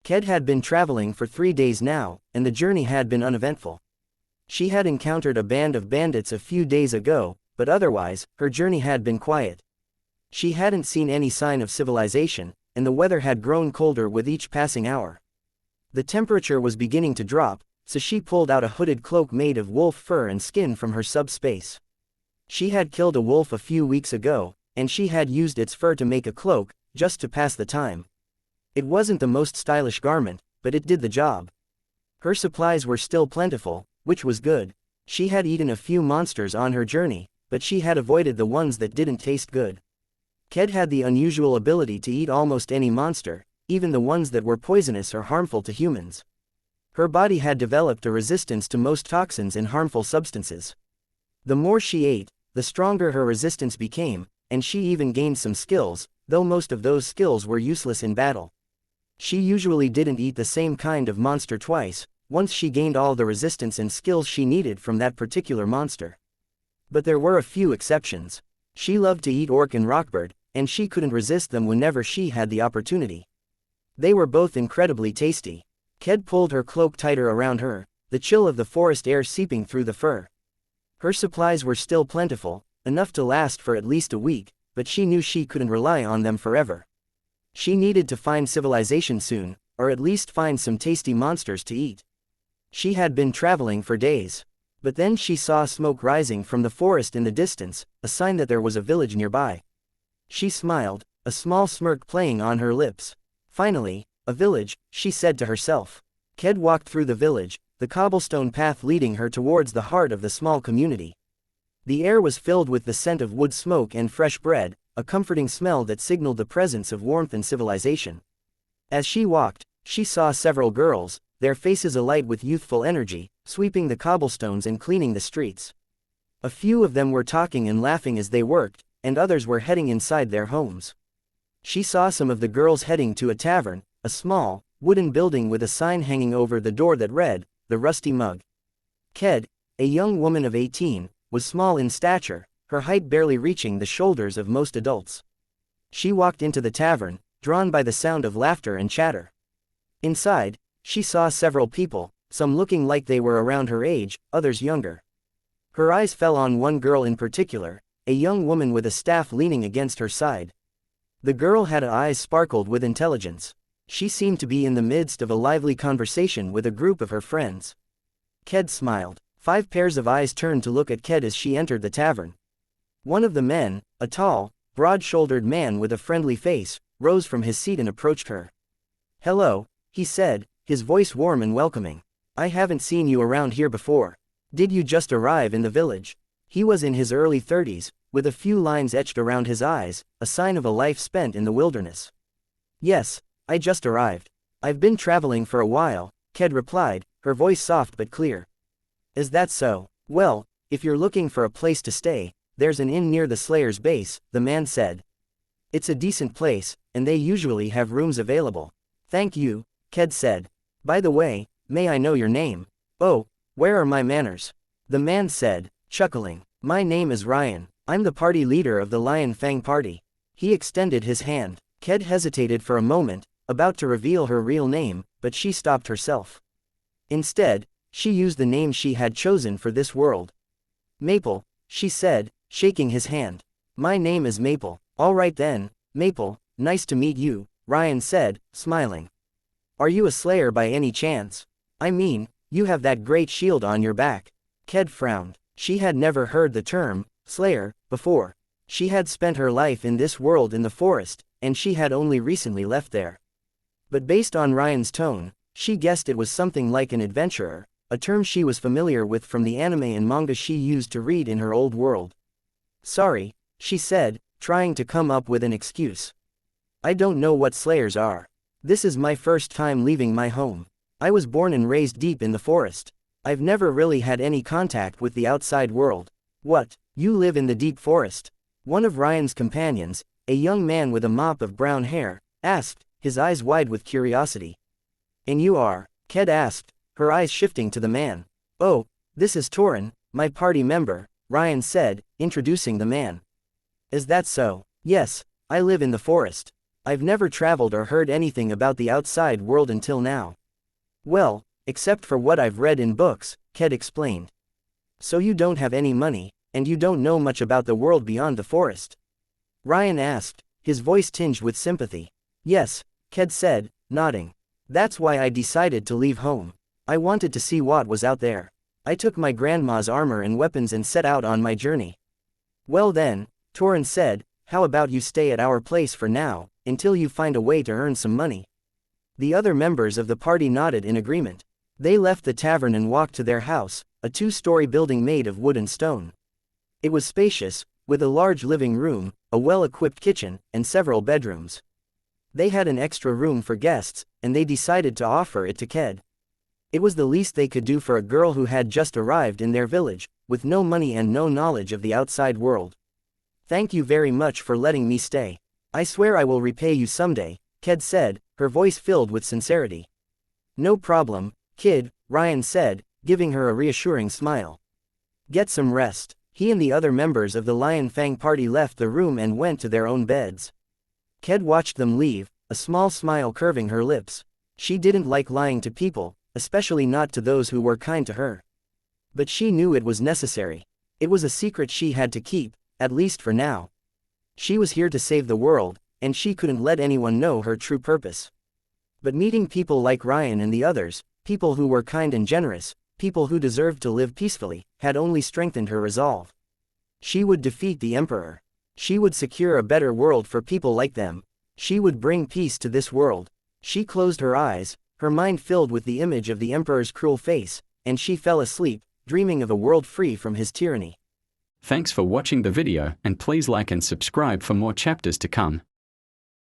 Ked had been traveling for 3 days now, and the journey had been uneventful. She had encountered a band of bandits a few days ago, but otherwise, her journey had been quiet. She hadn't seen any sign of civilization, and the weather had grown colder with each passing hour. The temperature was beginning to drop, so she pulled out a hooded cloak made of wolf fur and skin from her subspace. She had killed a wolf a few weeks ago, and she had used its fur to make a cloak, just to pass the time. It wasn't the most stylish garment, but it did the job. Her supplies were still plentiful, which was good. She had eaten a few monsters on her journey, but she had avoided the ones that didn't taste good. Ked had the unusual ability to eat almost any monster, even the ones that were poisonous or harmful to humans. Her body had developed a resistance to most toxins and harmful substances. The more she ate, the stronger her resistance became, and she even gained some skills, though most of those skills were useless in battle. She usually didn't eat the same kind of monster twice, once she gained all the resistance and skills she needed from that particular monster. But there were a few exceptions. She loved to eat orc and rockbird, and she couldn't resist them whenever she had the opportunity. They were both incredibly tasty. Ked pulled her cloak tighter around her, the chill of the forest air seeping through the fur. Her supplies were still plentiful, enough to last for at least a week, but she knew she couldn't rely on them forever. She needed to find civilization soon, or at least find some tasty monsters to eat. She had been traveling for days. But then she saw smoke rising from the forest in the distance, a sign that there was a village nearby. She smiled, a small smirk playing on her lips. Finally, a village, she said to herself. Ked walked through the village, the cobblestone path leading her towards the heart of the small community. The air was filled with the scent of wood smoke and fresh bread, a comforting smell that signaled the presence of warmth and civilization. As she walked, she saw several girls, their faces alight with youthful energy, sweeping the cobblestones and cleaning the streets. A few of them were talking and laughing as they worked, and others were heading inside their homes. She saw some of the girls heading to a tavern, a small, wooden building with a sign hanging over the door that read, "The Rusty Mug." Ked, a young woman of 18, was small in stature, her height barely reaching the shoulders of most adults. She walked into the tavern, drawn by the sound of laughter and chatter. Inside, she saw several people, some looking like they were around her age, others younger. Her eyes fell on one girl in particular, a young woman with a staff leaning against her side. The girl had eyes sparkled with intelligence. She seemed to be in the midst of a lively conversation with a group of her friends. Ked smiled. 5 pairs of eyes turned to look at Ked as she entered the tavern. One of the men, a tall, broad-shouldered man with a friendly face, rose from his seat and approached her. "Hello," he said, his voice warm and welcoming. "I haven't seen you around here before. Did you just arrive in the village?" He was in his early 30s, with a few lines etched around his eyes, a sign of a life spent in the wilderness. "Yes, I just arrived. I've been traveling for a while," Ked replied, her voice soft but clear. "Is that so? Well, if you're looking for a place to stay, there's an inn near the Slayer's base," the man said. "It's a decent place, and they usually have rooms available." "Thank you," Ked said. "By the way, may I know your name?" "Oh, where are my manners?" the man said, chuckling. "My name is Ryan. I'm the party leader of the Lion Fang party." He extended his hand. Ked hesitated for a moment, about to reveal her real name, but she stopped herself. Instead, she used the name she had chosen for this world. "Maple," she said, shaking his hand. "My name is Maple." "All right then, Maple, nice to meet you," Ryan said, smiling. "Are you a slayer by any chance? I mean, you have that great shield on your back." Ked frowned. She had never heard the term, slayer, before. She had spent her life in this world in the forest, and she had only recently left there. But based on Ryan's tone, she guessed it was something like an adventurer, a term she was familiar with from the anime and manga she used to read in her old world. "Sorry," she said, trying to come up with an excuse. "I don't know what slayers are. This is my first time leaving my home. I was born and raised deep in the forest. I've never really had any contact with the outside world." "What, you live in the deep forest?" One of Ryan's companions, a young man with a mop of brown hair, asked, his eyes wide with curiosity. "And you are?" Ked asked, her eyes shifting to the man. "Oh, this is Torin, my party member," Ryan said, introducing the man. "Is that so?" "Yes, I live in the forest." I've never traveled or heard anything about the outside world until now. Well, except for what I've read in books, Ked explained. So you don't have any money, and you don't know much about the world beyond the forest? Ryan asked, his voice tinged with sympathy. Yes, Ked said, nodding. That's why I decided to leave home. I wanted to see what was out there. I took my grandma's armor and weapons and set out on my journey. Well then, Torrance said, how about you stay at our place for now, until you find a way to earn some money? The other members of the party nodded in agreement. They left the tavern and walked to their house, a 2-story building made of wood and stone. It was spacious, with a large living room, a well-equipped kitchen, and several bedrooms. They had an extra room for guests, and they decided to offer it to Ked. It was the least they could do for a girl who had just arrived in their village, with no money and no knowledge of the outside world. Thank you very much for letting me stay. I swear I will repay you someday, Ked said, her voice filled with sincerity. No problem, kid, Ryan said, giving her a reassuring smile. Get some rest. He and the other members of the Lion Fang party left the room and went to their own beds. Ked watched them leave, a small smile curving her lips. She didn't like lying to people, especially not to those who were kind to her. But she knew it was necessary. It was a secret she had to keep, at least for now. She was here to save the world, and she couldn't let anyone know her true purpose. But meeting people like Ryan and the others, people who were kind and generous, people who deserved to live peacefully, had only strengthened her resolve. She would defeat the Emperor. She would secure a better world for people like them. She would bring peace to this world. She closed her eyes, her mind filled with the image of the Emperor's cruel face, and she fell asleep, dreaming of a world free from his tyranny. Thanks for watching the video, and please like and subscribe for more chapters to come.